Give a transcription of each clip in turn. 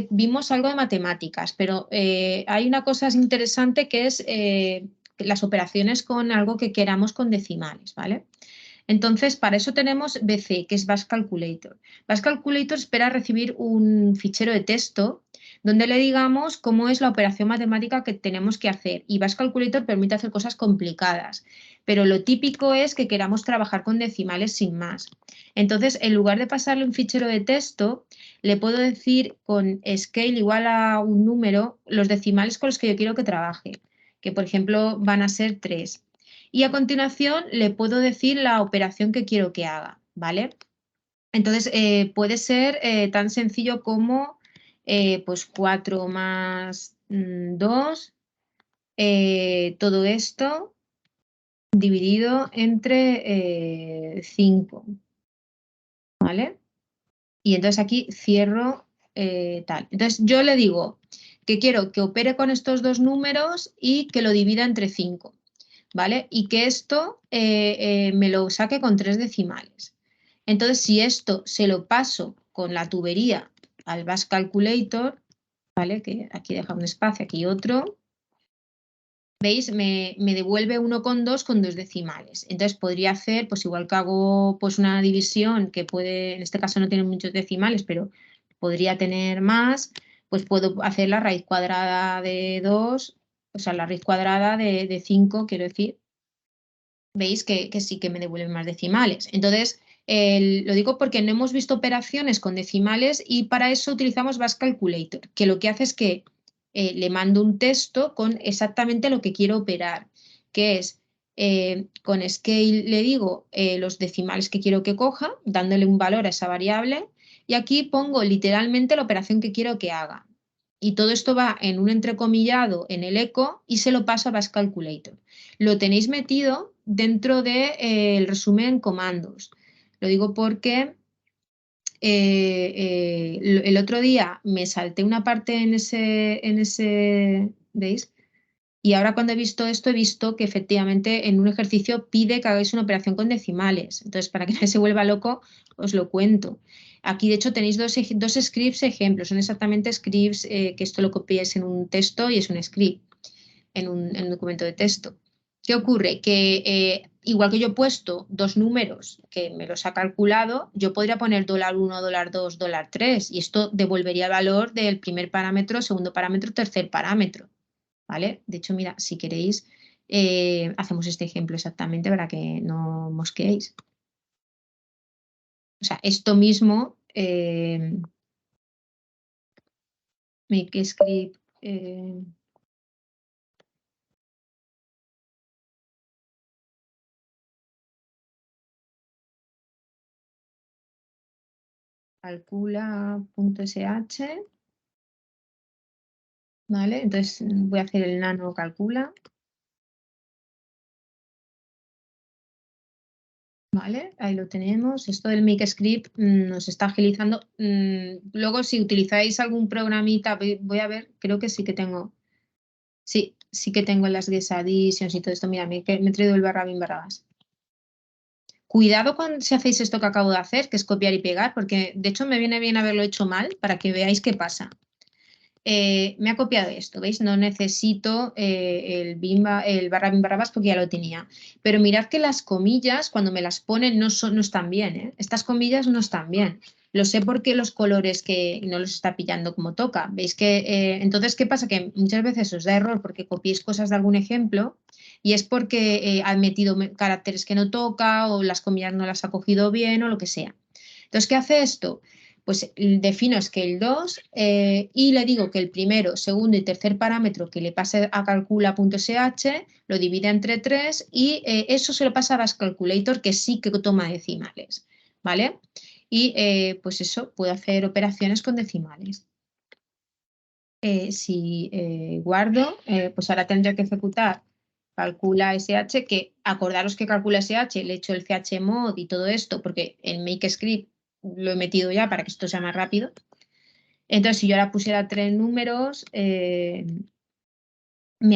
vimos algo de matemáticas, pero hay una cosa interesante que es las operaciones con algo que queramos con decimales, ¿vale? Entonces, para eso tenemos BC, que es Bash Calculator. Bash Calculator espera recibir un fichero de texto donde le digamos cómo es la operación matemática que tenemos que hacer. Y Bash Calculator permite hacer cosas complicadas, pero lo típico es que queramos trabajar con decimales sin más. Entonces, en lugar de pasarle un fichero de texto, le puedo decir con scale igual a un número los decimales con los que yo quiero que trabaje, que por ejemplo van a ser 3. Y a continuación le puedo decir la operación que quiero que haga, ¿vale? Entonces puede ser tan sencillo como pues 4 más 2, todo esto dividido entre 5, ¿vale? Y entonces aquí cierro tal. Entonces yo le digo que quiero que opere con estos dos números y que lo divida entre 5. ¿Vale? Y que esto me lo saque con 3 decimales. Entonces, si esto se lo paso con la tubería al Bash Calculator, ¿vale? Que aquí deja un espacio, aquí otro. ¿Veis? Me devuelve 1,2 con 2 decimales. Entonces, podría hacer, pues igual que hago pues, una división que puede, en este caso no tiene muchos decimales, pero podría tener más, pues puedo hacer la raíz cuadrada de 2, o sea, la raíz cuadrada de 5, quiero decir. Veis que sí que me devuelven más decimales. Entonces, lo digo porque no hemos visto operaciones con decimales y para eso utilizamos Bash Calculator, que lo que hace es que le mando un texto con exactamente lo que quiero operar, que es con scale le digo los decimales que quiero que coja, dándole un valor a esa variable, y aquí pongo literalmente la operación que quiero que haga. Y todo esto va en un entrecomillado en el eco y se lo paso a Bash Calculator. Lo tenéis metido dentro del resumen comandos. Lo digo porque el otro día me salté una parte ¿veis? Y ahora cuando he visto esto, he visto que efectivamente en un ejercicio pide que hagáis una operación con decimales. Entonces, para que nadie se vuelva loco, os lo cuento. Aquí, de hecho, tenéis dos scripts ejemplos. Son exactamente scripts que esto lo copiáis en un texto y es un script en un documento de texto. ¿Qué ocurre? Que igual que yo he puesto dos números que me los ha calculado, yo podría poner $1, $2, $3 y esto devolvería el valor del primer parámetro, segundo parámetro, tercer parámetro. ¿Vale? De hecho, mira, si queréis, hacemos este ejemplo exactamente para que no mosqueéis. O sea, esto mismo, make script, calcula.sh, ¿vale? Entonces voy a hacer el nano calcula. ¿Vale? Ahí lo tenemos. Esto del make script nos está agilizando. Luego, si utilizáis algún programita, voy a ver, creo que sí que tengo. Sí que tengo las guest additions y todo esto. Mira, me he traído el barra-bin barrabás. Cuidado si hacéis esto que acabo de hacer, que es copiar y pegar, porque de hecho me viene bien haberlo hecho mal para que veáis qué pasa. Me ha copiado esto, ¿veis? No necesito el barra-bin barrabás porque ya lo tenía. Pero mirad que las comillas, cuando me las ponen, no están bien, ¿eh? Estas comillas no están bien. Lo sé porque los colores que no los está pillando como toca. ¿Veis que entonces qué pasa? Que muchas veces os da error porque copiéis cosas de algún ejemplo y es porque han metido caracteres que no toca o las comillas no las ha cogido bien o lo que sea. Entonces, ¿qué hace esto? Pues defino scale 2 y le digo que el primero, segundo y tercer parámetro que le pase a calcula.sh lo divide entre 3 y eso se lo pasa a Bash Calculator que sí que toma decimales, ¿vale? Y pues eso, puedo hacer operaciones con decimales. Si guardo, pues ahora tendría que ejecutar calcula SH, que acordaros que calcula SH, le he hecho el chmod y todo eto, porque el make script lo he metido ya para que esto sea más rápido. Entonces, si yo ahora pusiera 3 números, me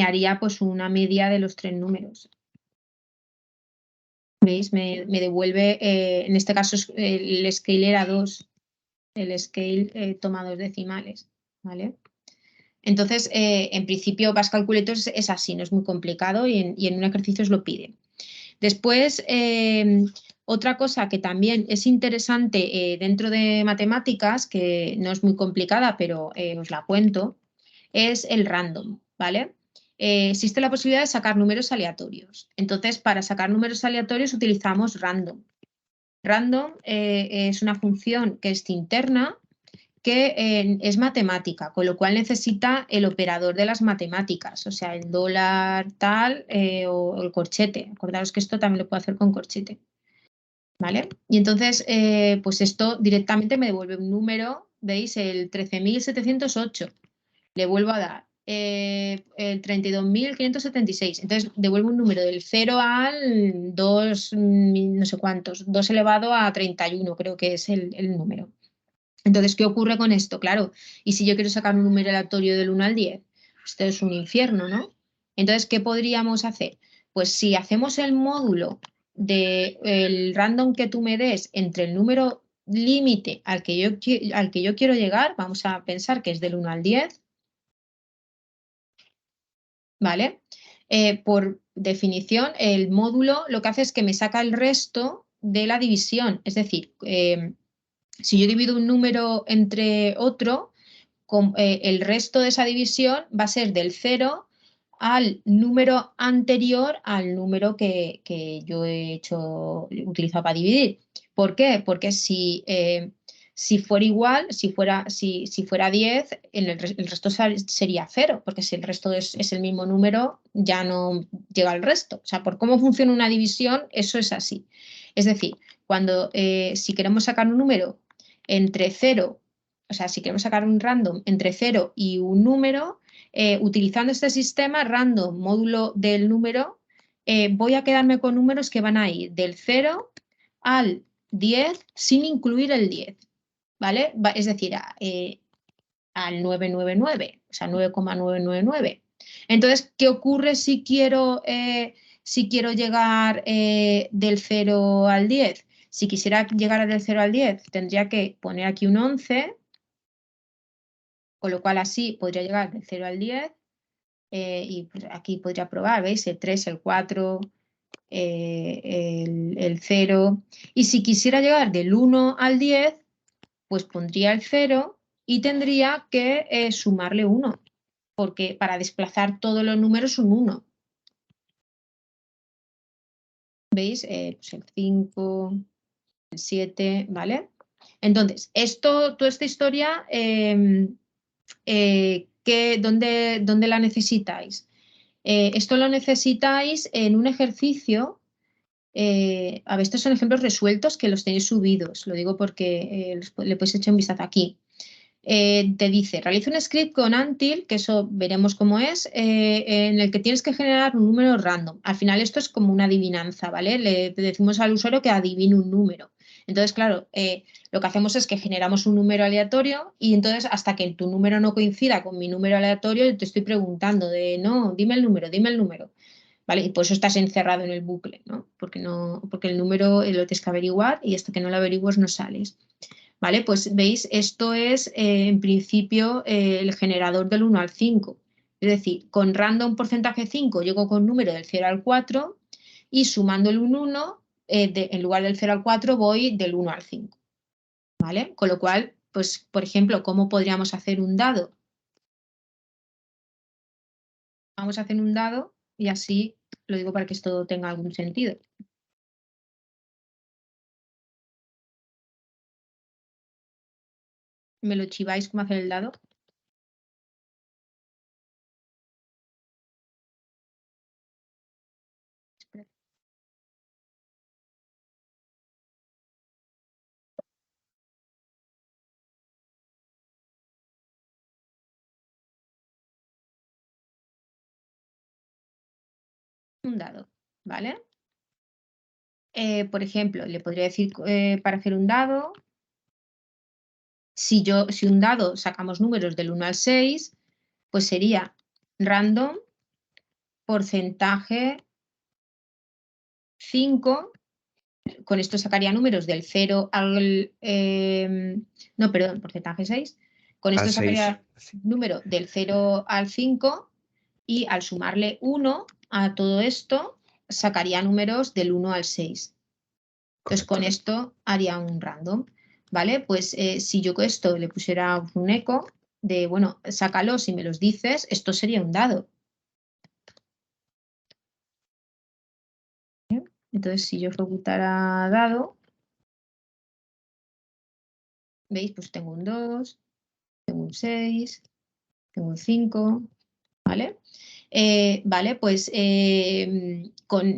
haría pues una media de los 3 números. ¿Veis? Me devuelve, en este caso el scale era 2, el scale toma 2 decimales. ¿vale? Entonces, en principio, Bash Calculator es así, no es muy complicado y en un ejercicio os lo pide. Después, otra cosa que también es interesante dentro de matemáticas, que no es muy complicada, pero os la cuento, es el random, ¿vale? Existe la posibilidad de sacar números aleatorios. Entonces, para sacar números aleatorios utilizamos random. Random es una función que es interna que es matemática, con lo cual necesita el operador de las matemáticas, o sea, el dólar tal o el corchete. Acordaros que esto también lo puedo hacer con corchete, ¿vale? Y entonces, pues esto directamente me devuelve un número, ¿veis? El 13.708. Le vuelvo a dar el 32.576. Entonces, devuelvo un número del 0 al 2, no sé cuántos, 2 elevado a 31, creo que es el número. Entonces, ¿qué ocurre con esto? Claro, y si yo quiero sacar un número aleatorio del 1 al 10, esto es un infierno, ¿no? Entonces, ¿qué podríamos hacer? Pues si hacemos el módulo del random que tú me des entre el número límite al que yo quiero llegar, vamos a pensar que es del 1 al 10, ¿vale? Por definición, el módulo lo que hace es que me saca el resto de la división, es decir, si yo divido un número entre otro, el resto de esa división va a ser del 0 al número anterior al número que yo he utilizado para dividir. ¿Por qué? Porque si fuera igual, si fuera 10, el resto sería 0, porque si el resto es el mismo número, ya no llega al resto. O sea, por cómo funciona una división, eso es así. Es decir, si queremos sacar un número entre 0, o sea, si queremos sacar un random entre 0 y un número, utilizando este sistema random módulo del número, voy a quedarme con números que van a ir del 0 al 10 sin incluir el 10, ¿vale? Es decir, al 999, o sea, 9,999. Entonces, ¿qué ocurre si quiero llegar del 0 al 10? Si quisiera llegar del 0 al 10, tendría que poner aquí un 11, con lo cual así podría llegar del 0 al 10 y pues aquí podría probar, ¿veis? El 3, el 4, el 0. Y si quisiera llegar del 1 al 10, pues pondría el 0 y tendría que sumarle 1, porque para desplazar todos los números un 1. ¿Veis? Pues el 5, el 7, ¿vale? Entonces, toda esta historia, ¿dónde la necesitáis? Esto lo necesitáis en un ejercicio. A ver, estos son ejemplos resueltos que los tenéis subidos. Lo digo porque le podéis echar un vistazo aquí. Te dice, realiza un script con Until, que eso veremos cómo es, en el que tienes que generar un número random. Al final esto es como una adivinanza, ¿vale? Le decimos al usuario que adivine un número. Entonces, claro, lo que hacemos es que generamos un número aleatorio y entonces hasta que tu número no coincida con mi número aleatorio, yo te estoy preguntando no, dime el número, dime el número. ¿Vale? Y por eso estás encerrado en el bucle, ¿no? Porque el número lo tienes que averiguar y hasta que no lo averiguas no sales. ¿Vale? Pues veis, esto es en principio el generador del 1 al 5. Es decir, con random porcentaje 5 llego con número del 0 al 4 y sumándole un 1, en lugar del 0 al 4 voy del 1 al 5. ¿Vale? Con lo cual, pues, por ejemplo, ¿cómo podríamos hacer un dado? Vamos a hacer un dado y así lo digo para que esto tenga algún sentido. ¿Me lo chiváis cómo hacer el dado? Un dado, ¿vale? Por ejemplo, le podría decir para hacer un dado, si un dado sacamos números del 1 al 6, pues sería random porcentaje 5. Con esto sacaría números del 0 al... no, perdón, porcentaje 6. Con esto Al 6. sacaría número del 0 al 5 y al sumarle 1 a todo esto sacaría números del 1 al 6. Entonces con esto haría un random, ¿vale? Pues si yo con esto le pusiera un eco de, bueno, sácalos y me los dices, esto sería un dado. ¿Bien? Entonces si yo ejecutara dado, ¿veis? Pues tengo un 2, tengo un 6, tengo un 5, ¿vale? Vale, pues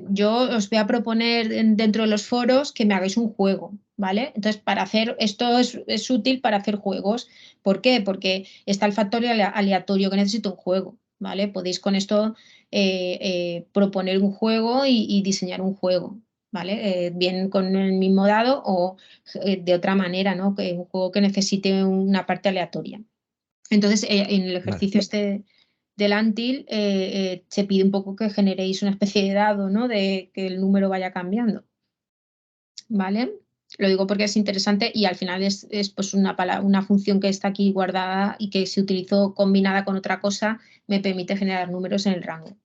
yo os voy a proponer dentro de los foros que me hagáis un juego, ¿vale? Entonces, para hacer esto es útil para hacer juegos. ¿Por qué? Porque está el factor aleatorio que necesito un juego, ¿vale? Podéis con esto proponer un juego y diseñar un juego, ¿vale? Bien con el mismo dado o de otra manera, ¿no? Que un juego que necesite una parte aleatoria. Entonces, en el ejercicio del Antil se pide un poco que generéis una especie de dado, ¿no? De que el número vaya cambiando, ¿vale? Lo digo porque es interesante y al final es pues una función que está aquí guardada y que si utilizo combinada con otra cosa me permite generar números en el rango.